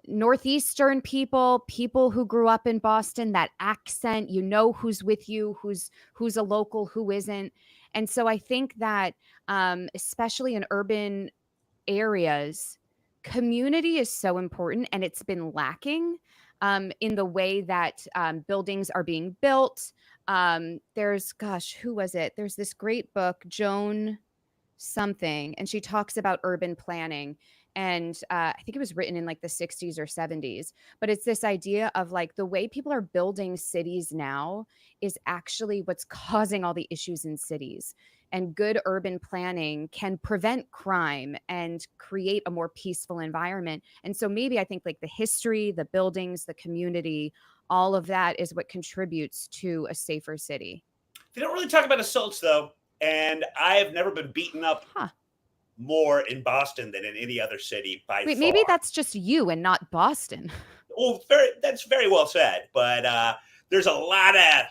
Northeastern people, people who grew up in Boston, that accent, who's with you, who's a local, who isn't. And so I think that, especially in urban areas, community is so important, and it's been lacking, in the way that, buildings are being built. Gosh, who was it? There's this great book, Joan something, and she talks about urban planning, And I think it was written in like the 60s or 70s. But it's this idea of like the way people are building cities now is actually what's causing all the issues in cities. And good urban planning can prevent crime and create a more peaceful environment. And so maybe I think like the history, the buildings, the community, all of that is what contributes to a safer city. They don't really talk about assaults though, and I have never been beaten up Huh. more in Boston than in any other city by Wait, far. maybe that's just you and not Boston. Well, that's very well said, but there's a lot of,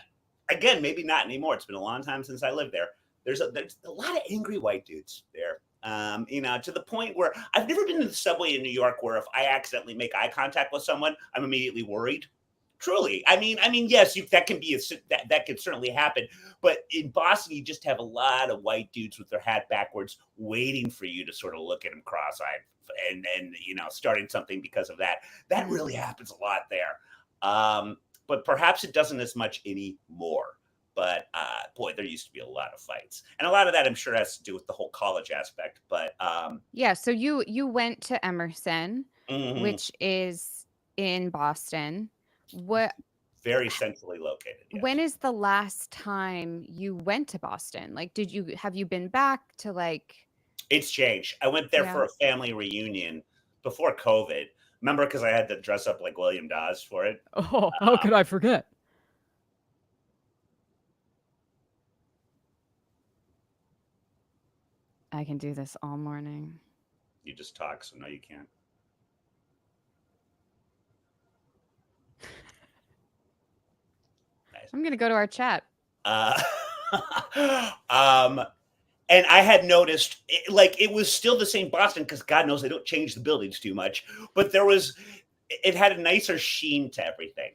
again, maybe not anymore. It's been a long time since I lived there. There's a lot of angry white dudes there. To the point where I've never been to the subway in New York where if I accidentally make eye contact with someone, I'm immediately worried. Truly, yes, that can be that can certainly happen. But in Boston, you just have a lot of white dudes with their hat backwards, waiting for you to sort of look at them cross-eyed, and starting something because of that. That really happens a lot there. But perhaps it doesn't as much anymore. But boy, there used to be a lot of fights, and a lot of that I'm sure has to do with the whole college aspect. But Yeah, so you went to Emerson, mhm, which is in Boston. What very centrally located, when yes. is the last time you went to Boston? Like have you been back to like It's changed. I went there yeah. for a family reunion before COVID. Remember, because I had to dress up like William Dawes for it. Oh, how could I forget? I can do this all morning. You just talk, so no, you can't. Nice. I'm gonna go to our chat. Uh, um, and I had noticed, it was still the same Boston because God knows they don't change the buildings too much. But it had a nicer sheen to everything.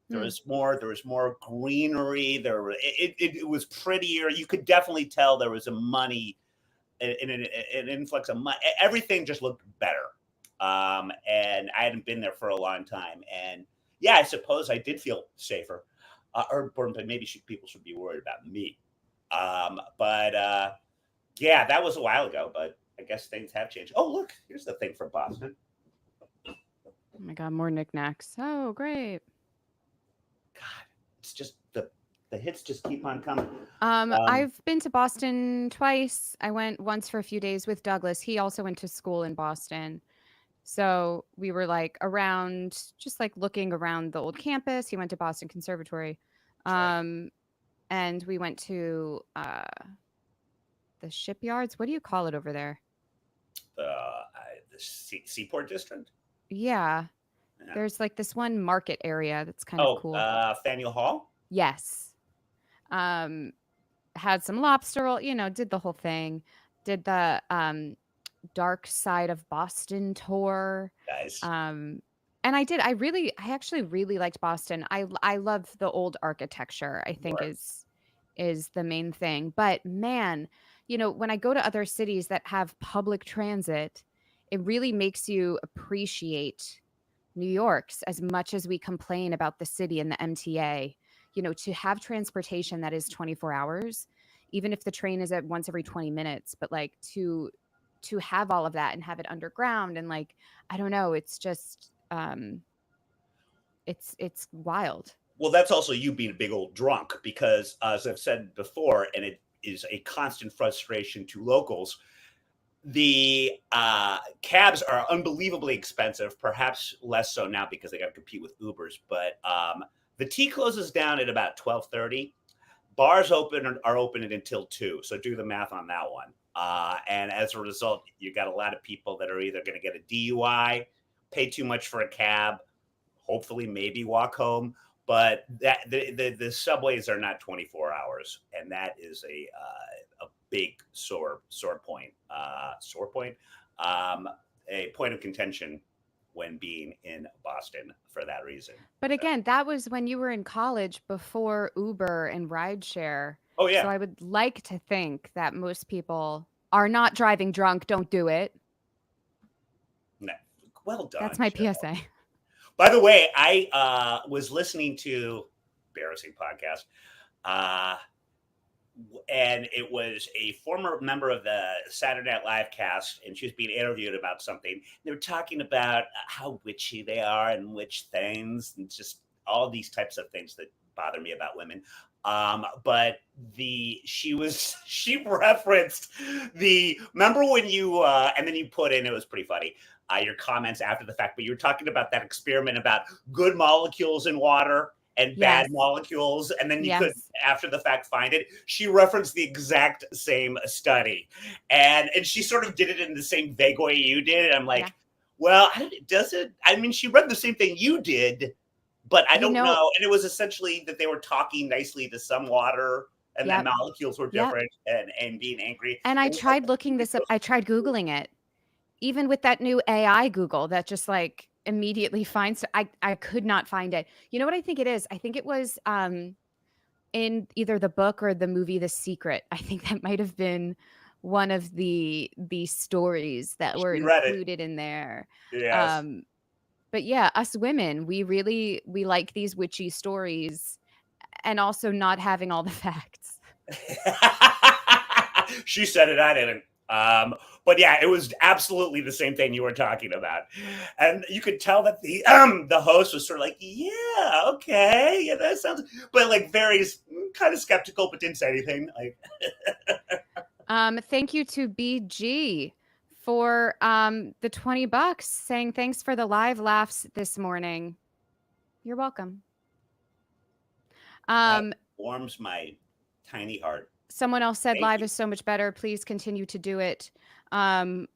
Hmm. There was more greenery. It was prettier. You could definitely tell there was a money an influx of money. Everything just looked better. And I hadn't been there for a long time. And yeah, I suppose I did feel safer. Or maybe people should be worried about me. But yeah, that was a while ago. But I guess things have changed. Oh, look, here's the thing from Boston. Oh my god, more knickknacks. Oh, great. God, it's just the hits just keep on coming. I've been to Boston twice. I went once for a few days with Douglas. He also went to school in Boston. So we were like around, just like looking around the old campus. He went to Boston Conservatory. That's right. Um, and we went to the shipyards. What do you call it over there? The Seaport District. Yeah. Yeah. There's like this one market area that's kind of Oh, cool. Faneuil Hall. Yes. Um, had some lobster roll, did the whole thing. Did the Dark Side of Boston tour. Guys. Um, and I actually really liked Boston. I love the old architecture, I think Sure. is the main thing. But man, when I go to other cities that have public transit, it really makes you appreciate New York's as much as we complain about the city and the MTA. To have transportation that is 24 hours, even if the train is at once every 20 minutes, but like to have all of that and have it underground and like I don't know, it's just it's wild. Well, that's also you being a big old drunk because, as I've said before, and it is a constant frustration to locals, the cabs are unbelievably expensive, perhaps less so now because they got to compete with Ubers. But the T closes down at about 12:30. Bars are open until 2, so do the math on that one. And as a result, you got a lot of people that are either going to get a DUI, pay too much for a cab, hopefully maybe walk home. But the subways are not 24 hours, and that is a big sore point. Um, a point of contention when being in Boston for that reason. But again, that was when you were in college before Uber and rideshare. Oh So yeah, I would like to think that most people are not driving drunk. Don't do it. no. Well That's done, my Joe. PSA. By the way, I was listening to embarrassing podcast. Uh, and it was a former member of the Saturday Night Live cast, and she was being interviewed about something. They were talking about how witchy they are and witch things, and just all these types of things that bother me about women. But she referenced the remember when you and then you put in, it was pretty funny, your comments after the fact, but you were talking about that experiment about good molecules in water and bad Yes. molecules, and then you could Yes. after the fact find it. She referenced the exact same study, and she sort of did it in the same vague way you did. And I'm Yeah. like, well, does it? I mean, she read the same thing you did, but I You don't know, know. And it was essentially that they were talking nicely to some water, and that yep. molecules were Yep. different, and being angry. And I It was like tried looking this up. I tried Googling it. Even with that new AI Google that just like immediately finds I could not find it. You know what I think it is? I think it was in either the book or the movie The Secret. I think that might have been one of the stories that were she read it. included in there. Yes. Um, but yeah, us women, we like these witchy stories and also not having all the facts. She said it, I didn't. But yeah, it was absolutely the same thing you were talking about, and you could tell that the host was sort of like, "Yeah, okay, yeah, that sounds," but like very kind of skeptical, but didn't say anything. Like, Thank you to BG for the $20 saying thanks for the live laughs this morning. You're welcome. that Um, warms my tiny heart. Someone else said Thank live you. is so much better. Please continue to do it. Um,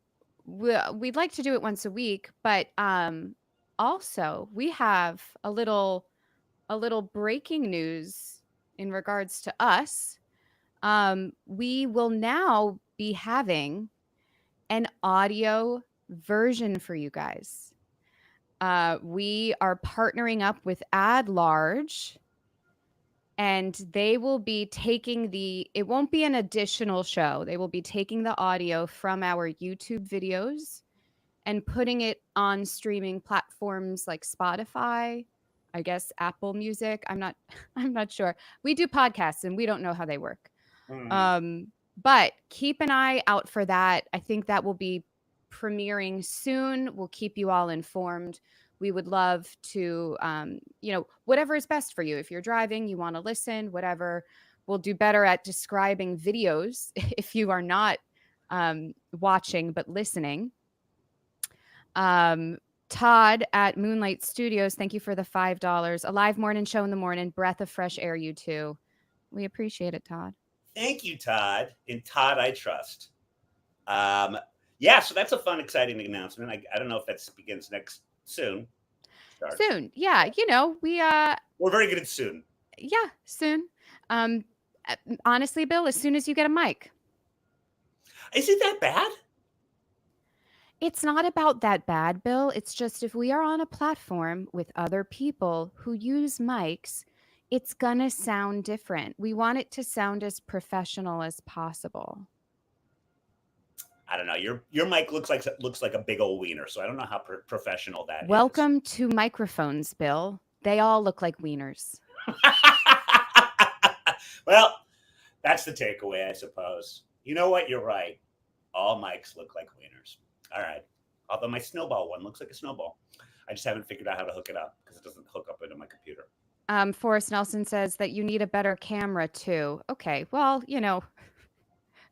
we'd like to do it once a week, but also we have a little breaking news in regards to us. We will now be having an audio version for you guys. We are partnering up with Ad Large, and they will be taking it won't be an additional show. They will be taking the audio from our YouTube videos and putting it on streaming platforms like Spotify, I guess Apple Music. I'm not I'm not sure. We do podcasts and we don't know how they work. Hmm. Um, but keep an eye out for that. I think that will be premiering soon. We'll keep you all informed. We would love to, whatever is best for you. If you're driving, you want to listen, whatever. We'll do better at describing videos if you are not watching but listening. Um, Todd at Moonlight Studios, thank you for the $5. A live morning show in the morning, breath of fresh air, you two. We appreciate it, Todd. Thank you, Todd. In Todd, I trust. Um, yeah, so that's a fun, exciting announcement. I don't know if that begins next soon. Starts. Soon. Yeah, We're very good at soon. yeah, soon. Um Honestly, Bill, as soon as you get a mic. Is it that bad? It's not about that bad, Bill. It's just if we are on a platform with other people who use mics, it's gonna sound different. We want it to sound as professional as possible. I don't know. Your mic looks like a big old wiener, so I don't know how professional that is. Welcome to microphones, Bill. They all look like wieners. Well, that's the takeaway, I suppose. You know what? You're right. All mics look like wieners. All right. Although my snowball one looks like a snowball. I just haven't figured out how to hook it up because it doesn't hook up into my computer. Forrest Nelson says that you need a better camera too. Okay, well,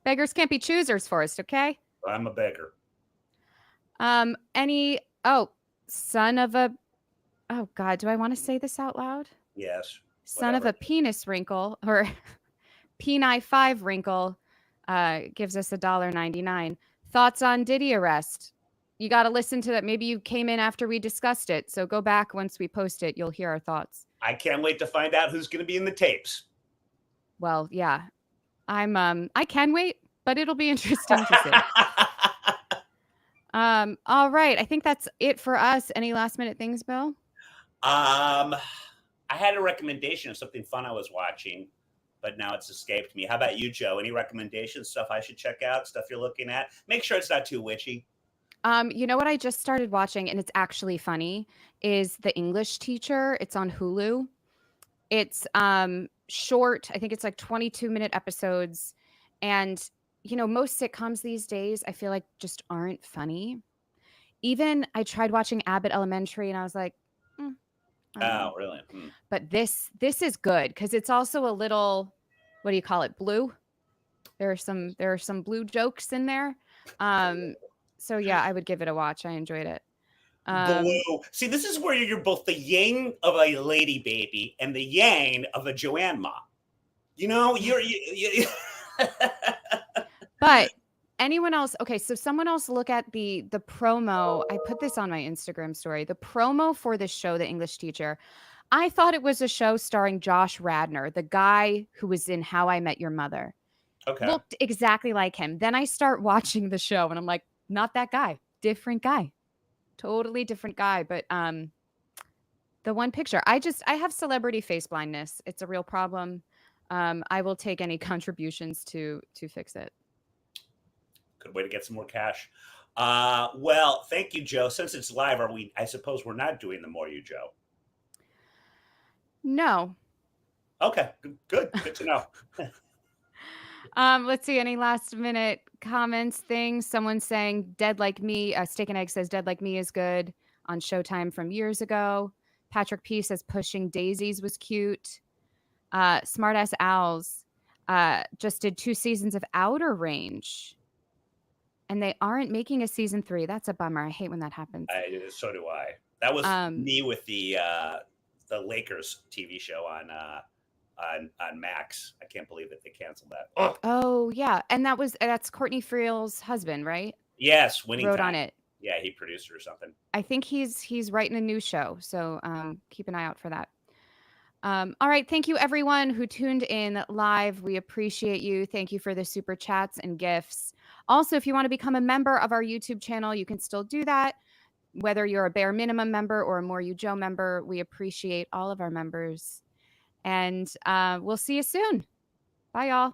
beggars can't be choosers, Forrest, okay? I'm a beggar. Any oh, son of a oh god, do I want to say this out loud? Yes. Son of Whatever. a penis wrinkle or Peni 5 wrinkle gives us $1.99. Thoughts on Diddy arrest? You got to listen to that. Maybe you came in after we discussed it, so go back once we post it. You'll hear our thoughts. I can't wait to find out who's going to be in the tapes. Well, yeah, I can wait, but it'll be interesting to see. All right, I think that's it for us. Any last minute things, Bill? I had a recommendation of something fun I was watching, but now it's escaped me. How about you, Joe? Any recommendations? Stuff I should check out? Stuff you're looking at? Make sure it's not too witchy. You know what I just started watching, and it's actually funny, is The English Teacher. It's on Hulu. It's short. I think it's like 22-minute episodes. And, most sitcoms these days, I feel like just aren't funny. Even I tried watching Abbott Elementary and I was like, I don't know. Oh, really? Hmm. But this is good because it's also a little, what do you call it? Blue. There are some blue jokes in there. Um, so yeah, I would give it a watch. I enjoyed it. Blue. Um, See, this is where you're both the yang of a lady baby and the yang of a Joanne mom. You know, but anyone else? Okay, so someone else look at the promo. I put this on my Instagram story. The promo for this show, The English Teacher. I thought it was a show starring Josh Radnor, the guy who was in How I Met Your Mother. Okay. Looked exactly like him. Then I start watching the show and I'm like, not that guy. Different guy. Totally different guy. But the one picture, I have celebrity face blindness. It's a real problem. I will take any contributions to fix it. Good way to get some more cash. Well, thank you, Joe. Since it's live, are we? I suppose we're not doing the more you, Joe. No. Okay, good to know. Let's see any last minute comments things. Someone saying Dead Like Me. Steak and Egg says Dead Like Me is good on Showtime from years ago. Patrick P says Pushing Daisies was cute. Smartass Owls just did 2 seasons of Outer Range, and they aren't making a season 3. That's a bummer. I hate when that happens. So do I. That was Um, me with the Lakers TV show on Max. I can't believe that they canceled that. Oh, oh yeah, and that's Courtney Friel's husband, right? yes, Winning Wrote on Time. it. Yeah, he produced it or something. I think he's writing a new show, so keep an eye out for that. All right, thank you everyone who tuned in live. We appreciate you. Thank you for the super chats and gifts. Also, if you want to become a member of our YouTube channel, you can still do that. Whether you're a bare minimum member or a More You Joe member, we appreciate all of our members. And we'll see you soon. Bye, y'all.